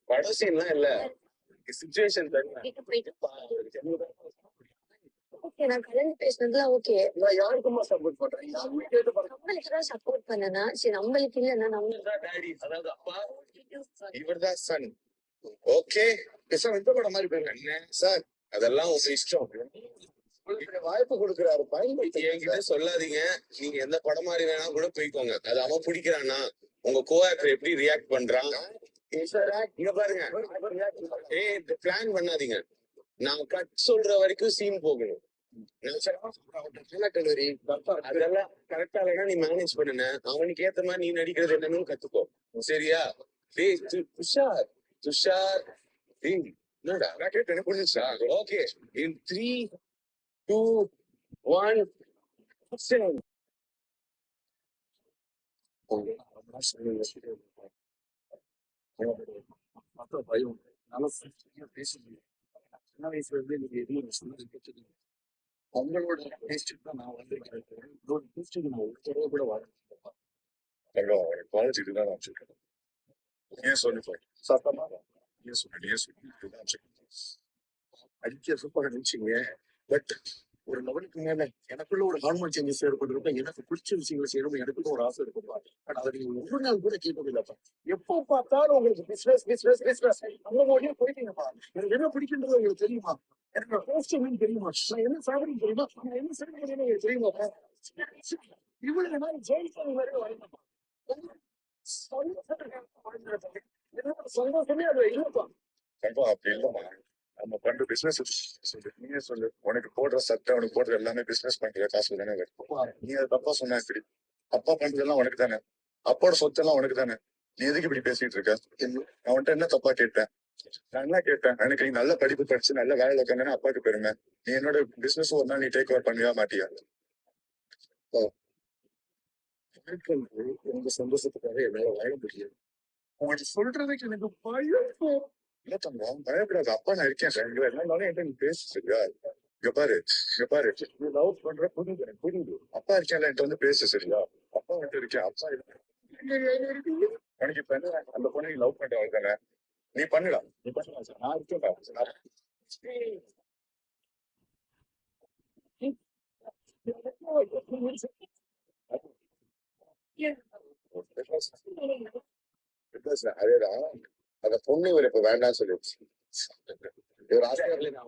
படம் சீன்லாம் இல்ல, சிச்சுவேஷன் ஓகே, நான் கலந்து பேசுனதுலாம் ஓகே. நான் யாருக்குமா சப்போர்ட் பண்றேன்? யாருமே கேட்டு நம்மளுக்கு தான் சப்போர்ட் பண்ணனா சரி, நம்மளுக்கு இல்லைன்னா நம்ம தான் டாடி, அதாவது அப்பா, இவர்தான் சன். ஓகே, பேசாம இந்த படம் மாதிரி போயிருக்காங்க சார். அதெல்லாம் உங்க இஷ்டம். வாய்ப்பு கொடுக்குறாரு, பயன்படுத்தி என்கிட்ட சொல்லாதீங்க. நீங்க எந்த படம் மாதிரி வேணா கூட போய்க்கோங்க. அது அவன் பிடிக்கிறான்னா உங்க கோஆக்டர் எப்படி ரியாக்ட் பண்றான் இங்க பாருங்க. பிளான் பண்ணாதீங்க. நான் கட் சொல்ற வரைக்கும் சீன் போகணும். அதெல்லாம் கரெக்டா இல்லைன்னா நீ மேனேஜ் பண்ணுன. அவனுக்கு ஏத்த மாதிரி நீ நடிக்கிறது என்னன்னு கத்துக்கோ. சரியா? டேய் துஷார், துஷார், டேய் என்னடா நான் கேட்டேன், புரிஞ்சுச்சா? ஓகே, இன் 3, 2, 1 பயம். சின்ன வயசுல இருந்து நீங்க எதுவும் சொன்னது உங்களோட டேஸ்ட்டுக்கு தான் நான் வந்திருக்கிறேன். உங்களோட டேஸ்ட்டுக்கு நான் ஒரு தடவை கூட வாழ்ந்துருக்கேன். குவாலிட்டிக்கு தான் நான் வச்சிருக்கேன். ஏன் சொல்லி சாப்பிட்டா ஏன் சொல்லி அடிக்க சூப்பராக நினைச்சீங்க. பட் ஒரு லெவலுக்கு மேல எனக்குள்ள ஒரு ஹார்மோன் சேஞ்சஸ் ஏற்படுறப்ப எனக்கு பிடிச்ச விஷயங்களை செய்யணும், எனக்குள்ள ஒரு ஆசை இருக்குப்பா. பட் அதை நீங்க ஒரு நாள் கூட கேட்கவே இல்லப்பா. எப்போ பார்த்தாலும் உங்களுக்கு பிசினஸ் பிசினஸ் பிசினஸ் அந்த மாதிரியே போயிட்டீங்கப்பா. எனக்கு என்ன பிடிக்கின்றது உங்களுக்கு தெரியுமா? எனக்கு போஸ்ட் என்னன்னு தெரியுமா? நான் என்ன சாப்பிடுன்னு தெரியுமா? நான் என்ன செய்யணும் உங்களுக்கு தெரியுமாப்பா? இவ்வளவு நாள் ஜெயிச்சது வரைக்கும் வரணும்ப்பா. சந்தோஷமே அது இல்லப்பா. அப்படி இல்லம்மா, நம்ம பண்ற பிசினஸ் நீயே சொல்லு. உனக்கு போடுற சட்டை, உனக்கு போடுற எல்லாமே பிசினஸ் பண்ற காசு தானே வரும். நீ அதை தப்பா சொன்ன எப்படி? அப்பா பண்றதெல்லாம் உனக்கு தானே, அப்பாவோட சொத்து எல்லாம் உனக்கு தானே. நீ எதுக்கு இப்படி பேசிட்டு இருக்க? அவன்கிட்ட என்ன தப்பா கேட்டேன்? நான் என்ன கேட்டேன்? எனக்கு நீ நல்ல படிப்பு படிச்சு நல்ல வேலையில உட்காந்து அப்பாவுக்கு பெருமை. நீ என்னோட பிசினஸ் ஒரு நாள் நீ டேக் ஓவர் பண்ணியா மாட்டியா? உங்க சந்தோஷத்துக்காக என்னால வாழ முடியாது. உங்கள்கிட்ட சொல்றதுக்கு எனக்கு பயம். இல்ல தங்கம், பயப்படாது. அப்பா நான் இருக்கேன் சார். இங்க என்னன்னாலும் என்கிட்ட நீ பேசு சரியா? இங்க பாரு, இங்க பாரு. நீ லவ் பண்ற புரியுது, எனக்கு புரியுது. அப்பா இருக்கேன், என்கிட்ட வந்து பேசு சரியா? அப்பா வந்து இருக்கேன், அப்பா உனக்கு இப்ப என்ன? அந்த பொண்ணு நீ லவ் பண்ற அவள் தானே? நீ பண்ணுடா, நீ பண்ணுடா சார். நான் இருக்கேன்டா. அதேதான் அந்த பொண்ணு இவர் இப்ப வேண்டாம்னு சொல்லிடுச்சு. இவர் ஆசிரியர்ல நான்